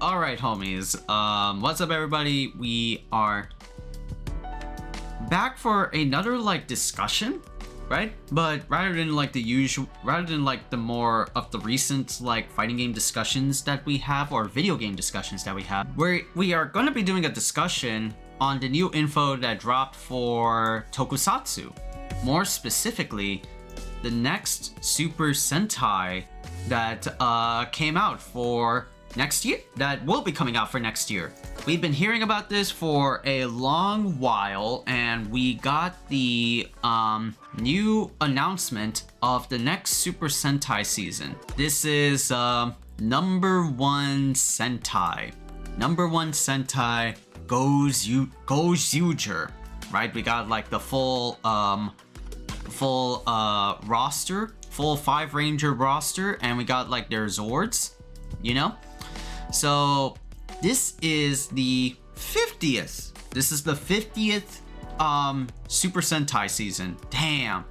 Alright, homies. What's up, everybody? We are back for another, discussion, right? But rather than, the more of the recent, fighting game discussions that we have, or video game discussions that we have, we are going to be doing a discussion on the new info that dropped for Tokusatsu. More specifically, the next Super Sentai that came out for next year, that will be coming out for next year. We've been hearing about this for a long while, and we got the new announcement of the next Super Sentai season. This is number one Sentai. Number one Sentai Gozyuger, right? We got the full roster, full 5 Ranger roster, and we got their Zords, you know? So this is the 50th. This is the 50th Super Sentai season. Damn.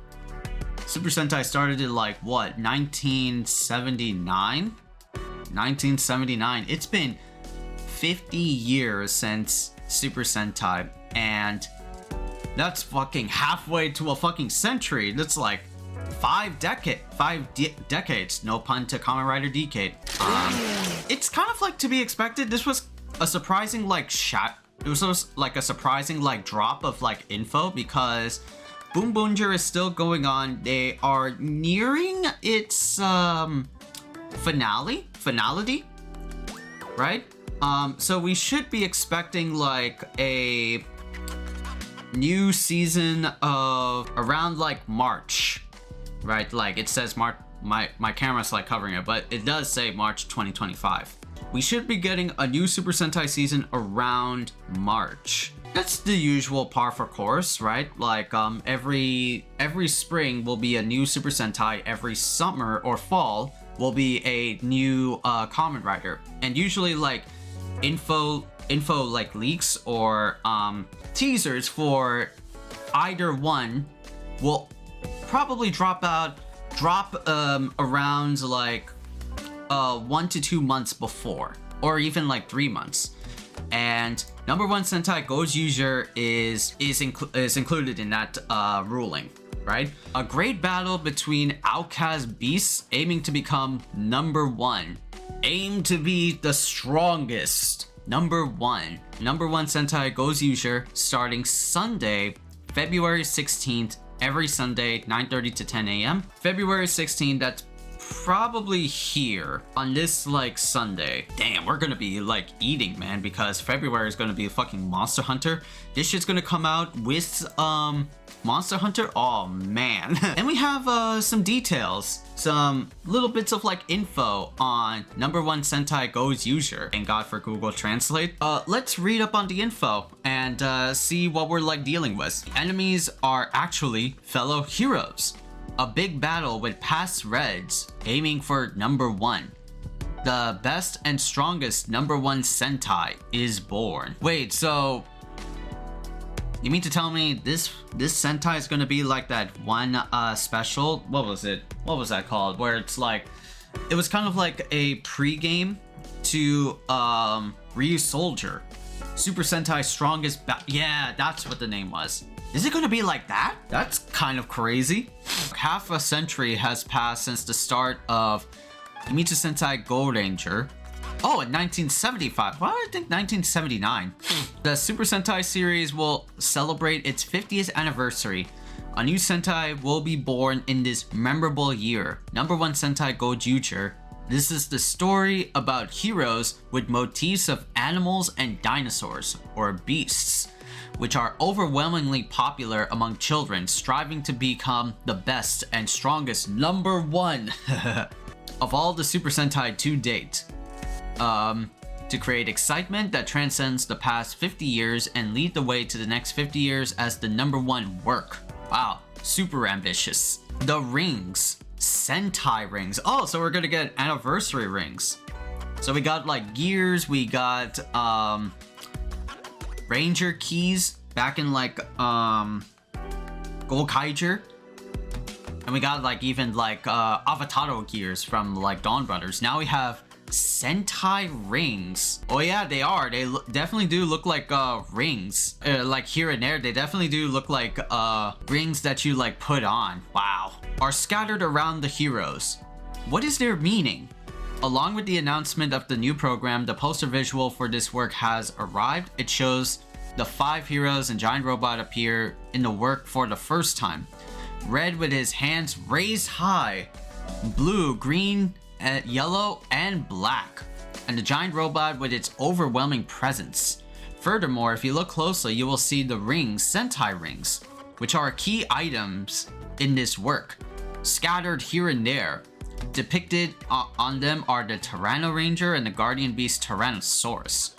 Super Sentai started in 1979? 1979. It's been 50 years since Super Sentai, and that's fucking halfway to a fucking century. That's 5 decades. No pun to Kamen Rider Decade. It's kind of to be expected. This was a surprising it was a surprising drop of info, because Boom Boonger is still going on. They are nearing its finality, right? So we should be expecting a new season of around March, right? It says March. My camera's covering it, but it does say March 2025. We should be getting a new Super Sentai season around March. That's the usual par for course, right? Every spring will be a new Super Sentai. Every summer or fall will be a new Kamen Rider. And usually info leaks or teasers for either one will probably drop around 1 to 2 months before, or even 3 months. And number one Sentai Gozyuger is included in that ruling, right? A great battle between outcast beasts aiming to become number one. Aim to be the strongest. Number one Sentai Gozyuger, starting Sunday, February 16th, every Sunday, 9:30 to 10 a.m. February 16th, that's probably here on this Sunday. Damn, we're gonna be eating, man, because February is gonna be a fucking Monster Hunter. This shit's gonna come out with Monster Hunter. Oh man. And we have some details, some little bits of info on number one Sentai Gozyuger. Thank God for Google Translate. Let's read up on the info and see what we're dealing with. Enemies are actually fellow heroes. A big battle with past Reds aiming for number one. The best and strongest number one Sentai is born. Wait, so you mean to tell me this Sentai is gonna be that one special? What was it? What was that called? Where it's it was kind of a pre-game to Ryu Soldier. Super Sentai Strongest yeah, that's what the name was. Is it gonna be like that? That's kind of crazy. Half a century has passed since the start of Yamicha Sentai Go Ranger. Oh, in 1975. Well, I think 1979. The Super Sentai series will celebrate its 50th anniversary. A new Sentai will be born in this memorable year. Number one Sentai Gozyuger. This is the story about heroes with motifs of animals and dinosaurs, or beasts, which are overwhelmingly popular among children striving to become the best and strongest number one of all the Super Sentai to date. To create excitement that transcends the past 50 years and lead the way to the next 50 years as the number one work. Wow, super ambitious. The rings. Sentai rings. Oh, so we're gonna get anniversary rings. So we got gears, we got Ranger keys back in Khaiza, and we got even Avataro gears from Dawn Brothers. Now we have Sentai rings. Oh yeah, they are. They definitely do look like rings. Like here and there, they definitely do look like rings that you like put on. Wow. Are scattered around the heroes. What is their meaning? Along with the announcement of the new program, the poster visual for this work has arrived. It shows the 5 heroes and giant robot appear in the work for the first time. Red with his hands raised high, blue, green, yellow, and black, and the giant robot with its overwhelming presence. Furthermore, if you look closely, you will see the rings, Sentai rings, which are key items in this work, scattered here and there. Depicted on them are the Tyranno Ranger and the Guardian Beast Tyrannosaurus,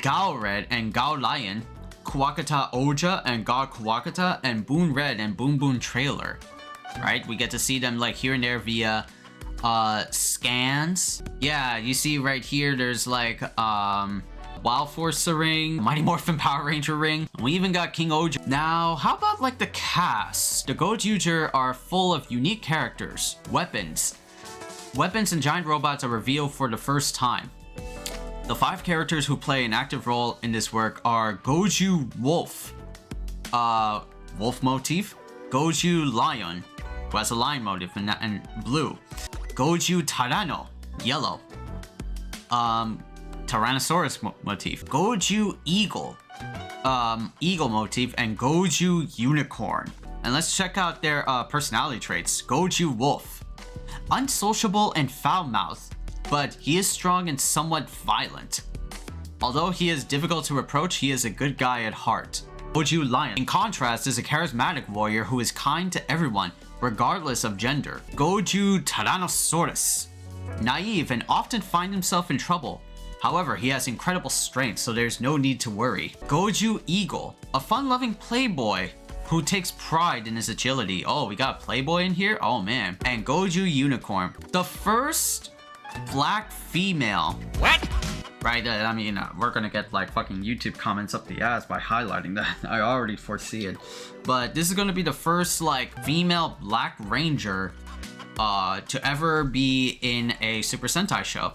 Gao Red and Gao Lion, Kuwakata Oja and God Kuwakata, and Boon Red and Boon Boon Trailer. Right? We get to see them like here and there via scans. Yeah, you see right here there's like Wild Force ring, Mighty Morphin Power Ranger ring. We even got King Oja. Now, how about like the cast? The Gozyuger are full of unique characters, weapons. Weapons and giant robots are revealed for the first time. The 5 characters who play an active role in this work are Goju Wolf, wolf motif, Goju Lion, who has a lion motif and blue, Goju Tyranno, yellow, Tyrannosaurus motif, Goju Eagle, eagle motif, and Goju Unicorn. And let's check out their personality traits. Goju Wolf, unsociable and foul-mouthed, but he is strong and somewhat violent. Although he is difficult to approach, he is a good guy at heart. Goju Lion, in contrast, is a charismatic warrior who is kind to everyone, regardless of gender. Goju Tyrannosaurus, naive and often finds himself in trouble. However, he has incredible strength, so there's no need to worry. Goju Eagle, a fun-loving playboy who takes pride in his agility. Oh, we got a playboy in here? Oh man. And Goju Unicorn, the first black female. What? Right, I mean, we're gonna get like fucking YouTube comments up the ass by highlighting that. I already foresee it. But this is gonna be the first like female Black Ranger to ever be in a Super Sentai show.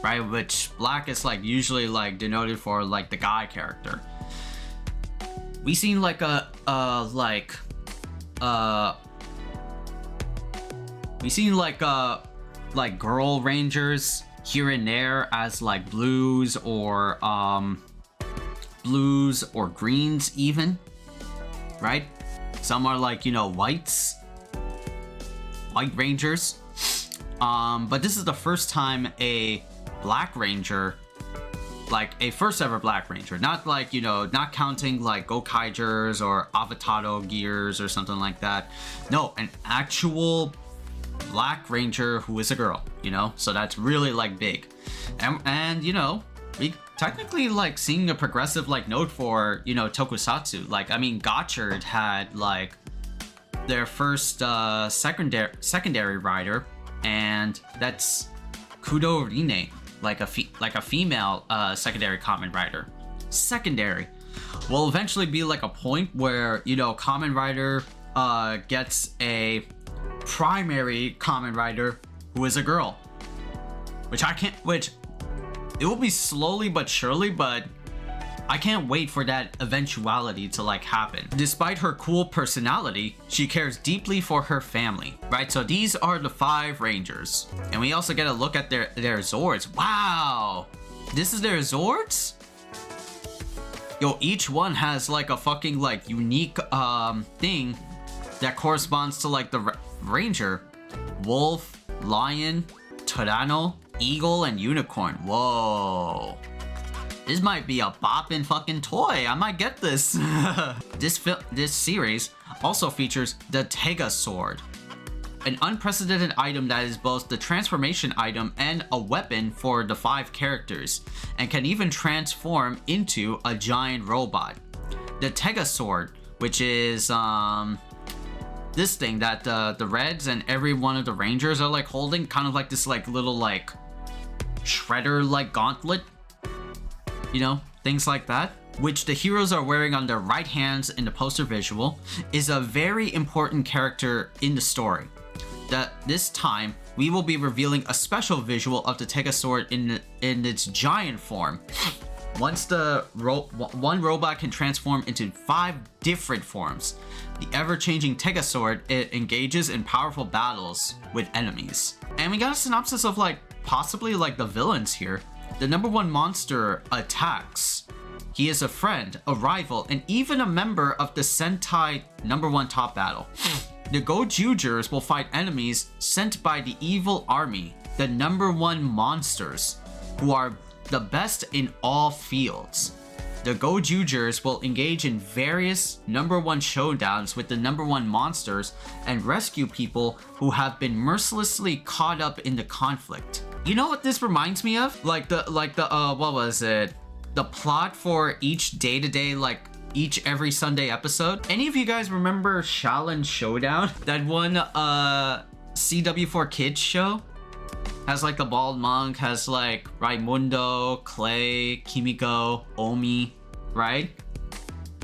Right, which black is like usually like denoted for like the guy character. We seen like like girl rangers here and there as like blues or greens even, right? Some are like, you know, white rangers, but this is the first time a Black Ranger, like a first ever Black Ranger, not like, you know, not counting like Gokaigers or Avocado Gears or something like that. No, an actual Black Ranger who is a girl, you know, so that's really like big. And you know, we technically like seeing a progressive like note for, you know, Tokusatsu. Like, I mean, Gotchard had like their first secondary rider, and that's Kudo Rine, like a female secondary Kamen Rider. Secondary will eventually be like a point where, you know, Kamen Rider gets a primary Kamen Rider who is a girl, which it will be slowly but surely, but I can't wait for that eventuality to like happen. Despite her cool personality, she cares deeply for her family, right? So these are the 5 Rangers, and we also get a look at their Zords. Wow, this is their Zords? Yo, each one has like a fucking like unique thing that corresponds to like the Ranger. Wolf, Lion, Tyranno, Eagle, and Unicorn. Whoa. This might be a boppin' fucking toy. I might get this. This series also features the Tega Sword, an unprecedented item that is both the transformation item and a weapon for the 5 characters, and can even transform into a giant robot. The Tega Sword, which is this thing that the Reds and every one of the Rangers are like holding, kind of like this like little like shredder like gauntlet, you know, things like that, which the heroes are wearing on their right hands in the poster visual, is a very important character in the story. This time, we will be revealing a special visual of the Tegazord in its giant form. Once the one robot can transform into 5 different forms, the ever-changing Tegazord, it engages in powerful battles with enemies. And we got a synopsis of like possibly like the villains here. The number 1 monster attacks. He is a friend, a rival, and even a member of the Sentai number 1 top battle. The Gozyugers will fight enemies sent by the evil army, the number 1 monsters, who are the best in all fields. The Gozyugers will engage in various number 1 showdowns with the number 1 monsters and rescue people who have been mercilessly caught up in the conflict. You know what this reminds me of? Like the what was it? The plot for each day-to-day, like every Sunday episode. Any of you guys remember XIAOLIN Showdown? That one CW4 Kids show? Has like the bald monk, has like Raimundo, Clay, Kimiko, Omi, right?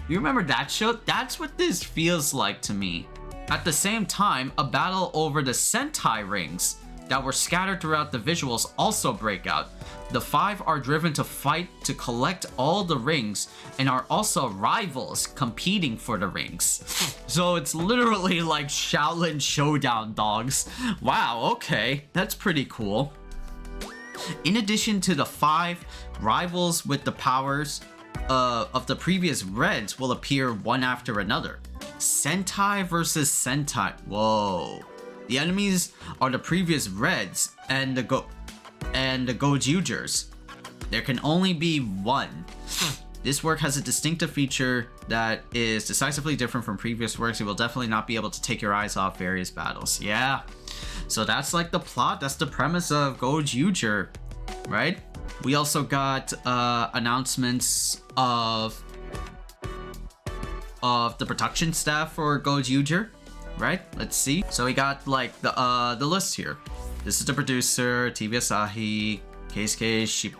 You remember that show? That's what this feels like to me. At the same time, a battle over the Sentai rings that were scattered throughout the visuals also break out. The 5 are driven to fight to collect all the rings and are also rivals competing for the rings. So it's literally like XIAOLIN Showdown, dogs. Wow, okay, that's pretty cool. In addition to the 5 rivals with the powers of the previous Reds will appear one after another. Sentai versus Sentai. Whoa. The enemies are the previous Reds and the Gozyugers. There can only be one. This work has a distinctive feature that is decisively different from previous works. You will definitely not be able to take your eyes off various battles. Yeah. So that's like the plot. That's the premise of Gozyuger, right? We also got announcements of the production staff for Gozyuger. Right? Let's see. So we got like the list here. This is the producer, TV Asahi, Keisuke Shib.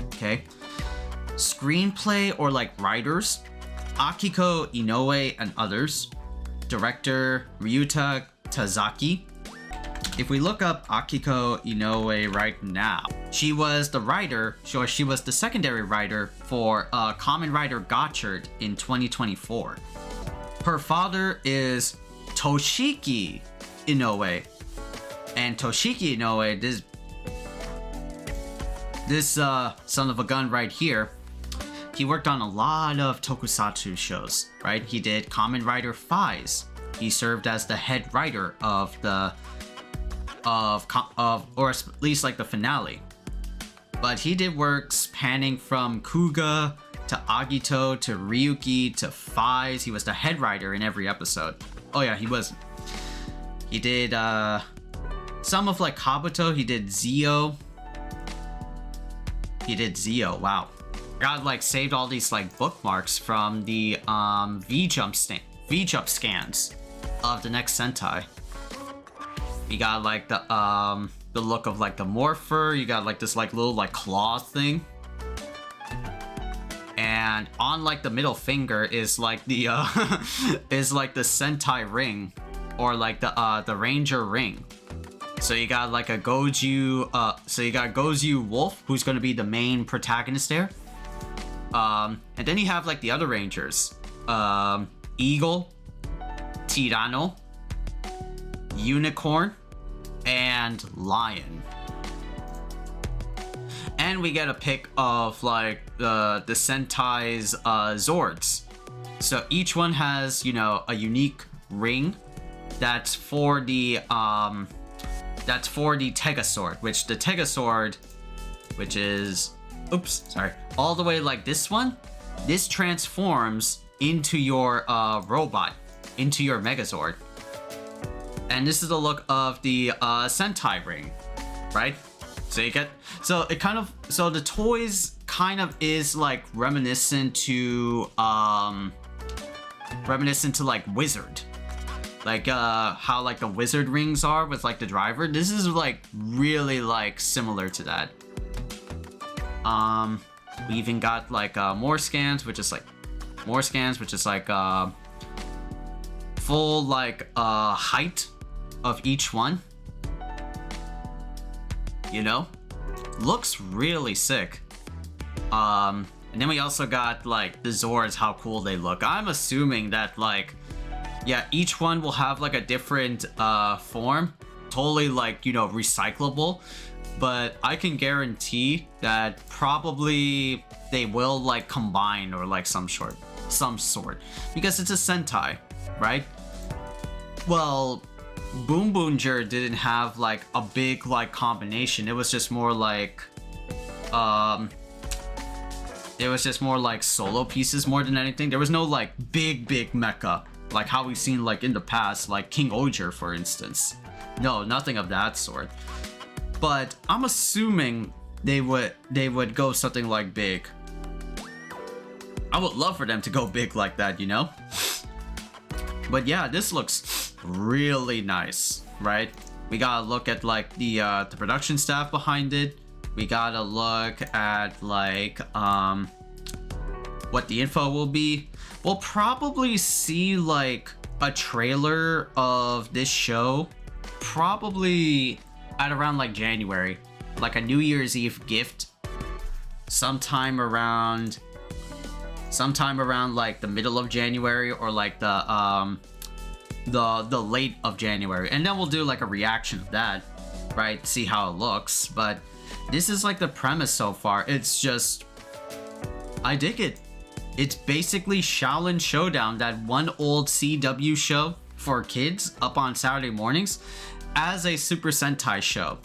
Okay. Screenplay or like writers, Akiko Inoue and others. Director Ryuta Tazaki. If we look up Akiko Inoue right now, she was the writer, or she was the secondary writer for Kamen Rider Gotchard in 2024. Her father is Toshiki Inoue, and Toshiki Inoue, this son of a gun right here, he worked on a lot of Tokusatsu shows, right? He did Kamen Rider Phase. He served as the head writer of or at least like the finale. But he did works spanning from Kuga to Agito to Ryuki to Phase. He was the head writer in every episode. Oh yeah, he was. He did some of like Kabuto. He did Zio. Wow. God, like saved all these like bookmarks from the V-jump scans of the next Sentai. You got like the look of like the morpher. You got like this like little like claw thing. And on like the middle finger is like the is like the Sentai ring, or like the Ranger ring. So you got like a so you got Gozyu Wolf, who's gonna be the main protagonist there. And then you have like the other Rangers, Eagle, Tirano, Unicorn, and Lion. And we get a pic of like the Sentai's Zords. So each one has, you know, a unique ring that's for the Tegazord, which the Tegazord, which is all the way like this one, this transforms into your robot, into your Megazord. And this is the look of the Sentai ring, right? So you get, so the toys kind of is like reminiscent to like Wizard, like how like the Wizard rings are with like the driver. This is like really like similar to that. We even got like more scans, which is like full like height of each one. you know? Looks really sick. And then we also got like the Zords, how cool they look. I'm assuming that like, yeah, each one will have like a different form, totally like, you know, recyclable. But I can guarantee that probably they will like combine or like some sort, because it's a Sentai, right? Well, Boom Boonger didn't have like a big like combination. It was just more like solo pieces more than anything. There was no like big mecha like how we've seen like in the past, like King Oger, for instance. No, nothing of that sort. But I'm assuming they would go something like big. I would love for them to go big like that, you know? But yeah, this looks really nice, right? We gotta look at like the production staff behind it. We gotta look at like what the info will be. We'll probably see like a trailer of this show probably at around like January, like a New Year's Eve gift, sometime around like the middle of January or like the late of January, and then we'll do like a reaction of that, right? See how it looks. But this is like the premise so far. It's just, I dig it. It's basically Shaolin Showdown, that one old CW show for kids up on Saturday mornings, as a Super Sentai show.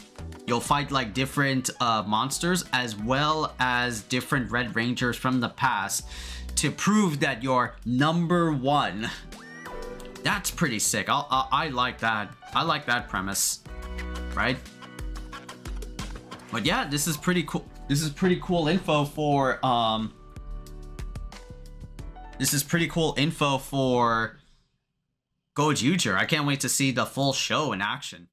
You'll fight like different monsters as well as different Red Rangers from the past to prove that you're number one. That's pretty sick. I like that. I like that premise, right? But yeah, this is pretty cool. This is pretty cool info for Gozyuger. I can't wait to see the full show in action.